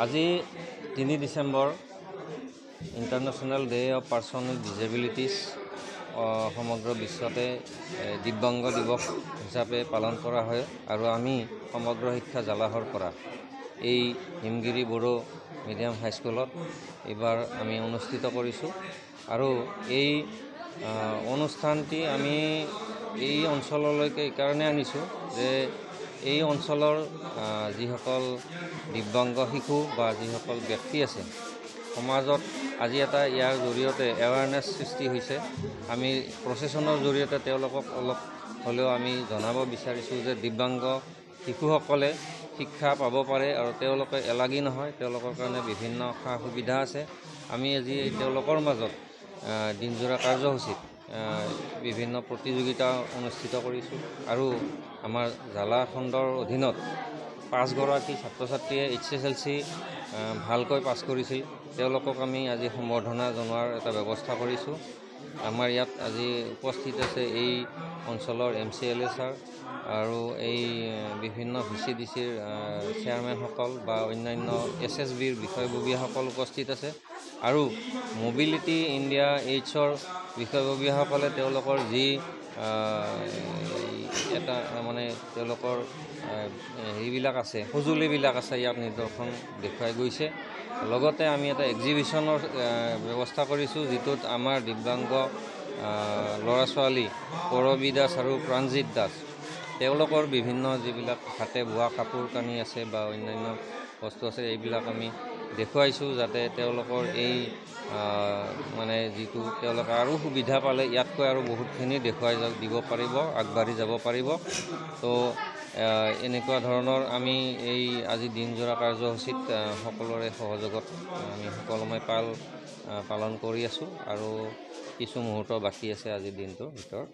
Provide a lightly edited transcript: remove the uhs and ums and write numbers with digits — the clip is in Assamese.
আজি 3 December international day of person with disabilities সমগ্ৰ বিশ্বতে দিব্যাংগ দিৱস হিচাপে পালন কৰা হয় আৰু আমি সমগ্ৰ শিক্ষা জালাহৰ পৰা এই হিমগিৰি বড়ো মিডিয়াম হাইস্কুলত এইবাৰ আমি অনুষ্ঠিত কৰিছোঁ আৰু এই অনুষ্ঠানটি আমি এই অঞ্চললৈকে এইকাৰণে আনিছোঁ যে এই অঞ্চলৰ যিসকল দিব্যাংগ শিশু বা যিসকল ব্যক্তি আছে সমাজত আজি এটা ইয়াৰ জৰিয়তে এৱাৰনেছ সৃষ্টি হৈছে। আমি প্ৰচেছনৰ জৰিয়তে তেওঁলোকক অলপ হ'লেও আমি জনাব বিচাৰিছোঁ যে দিব্যাংগ শিশুসকলে শিক্ষা পাব পাৰে আৰু তেওঁলোকে এলাগী নহয়, তেওঁলোকৰ কাৰণে বিভিন্ন সা সুবিধা আছে। আমি আজি তেওঁলোকৰ মাজত দিনজোৰা কাৰ্যসূচীত বিভিন্ন প্ৰতিযোগিতা অনুষ্ঠিত কৰিছোঁ আৰু আমাৰ জালা খণ্ডৰ অধীনত 5 গৰাকী ছাত্ৰ ছাত্ৰীয়ে HSLC ভালকৈ পাছ কৰিছিল। তেওঁলোকক আমি আজি সম্বৰ্ধনা জনোৱাৰ এটা ব্যৱস্থা কৰিছোঁ। আমাৰ ইয়াত আজি উপস্থিত আছে এই অঞ্চলৰ MCLA ছাৰ আৰু এই বিভিন্ন VCDCৰ চেয়াৰমেনসকল বা অন্যান্য SSBৰ বিষয়ববীয়াসকল উপস্থিত আছে আৰু মবিলিটি ইণ্ডিয়া এইডছৰ বিষয়ববীয়াসকলে তেওঁলোকৰ যি এটা মানে তেওঁলোকৰ হেৰিবিলাক আছে, সঁজুলিবিলাক আছে ইয়াত নিদৰ্শন দেখুৱাই গৈছে। লগতে আমি এটা এক্সিবিশ্যনৰ ব্যৱস্থা কৰিছোঁ, যিটোত আমাৰ দিব্যাংগ ল'ৰা ছোৱালী কৰবী দাস আৰু প্ৰাণজিৎ দাস তেওঁলোকৰ বিভিন্ন যিবিলাক হাতে বোৱা কাপোৰ কানি আছে বা অন্যান্য বস্তু আছে এইবিলাক আমি দেখুৱাইছোঁ, যাতে তেওঁলোকৰ এই মানে যিটো তেওঁলোকে আৰু সুবিধা পালে ইয়াতকৈ আৰু বহুতখিনি দেখুৱাই দিব পাৰিব, আগবাঢ়ি যাব পাৰিব। তো এনেকুৱা ধৰণৰ আমি এই আজি দিনজোৰা কাৰ্যসূচীত সকলোৰে সহযোগত আমি সকলোময় পালন কৰি আছোঁ আৰু কিছু মুহূৰ্ত বাকী আছে আজিৰ দিনটোৰ ভিতৰত।